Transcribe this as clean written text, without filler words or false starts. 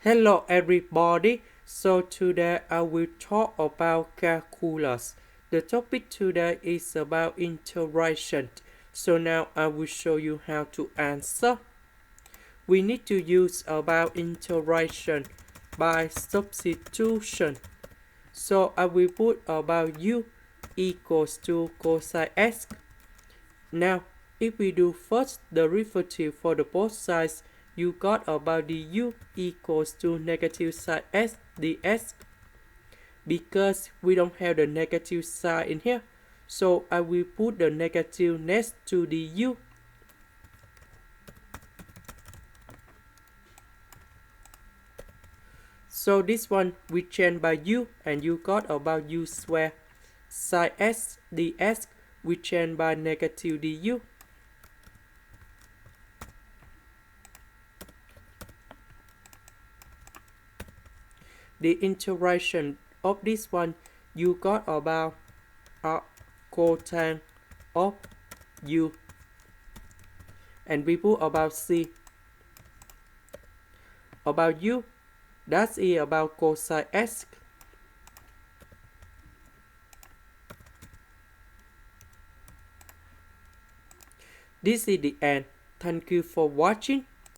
Hello everybody, so today I will talk about calculus. The topic today is about integration. So now I will show you how to answer. We need to use about integration by substitution. So I will put about u equals to cosine x. Now if we do first derivative for the both sides, you got about du equals to negative sine s ds. Because we don't have the negative sign in here, so I will put the negative next to du. So this one we change by u, and you got about u square. Sine s ds we change by negative du. The integration of this one, you got about a cosine of u, and we put about c. About u, that's about cosine x. This is the end. Thank you for watching.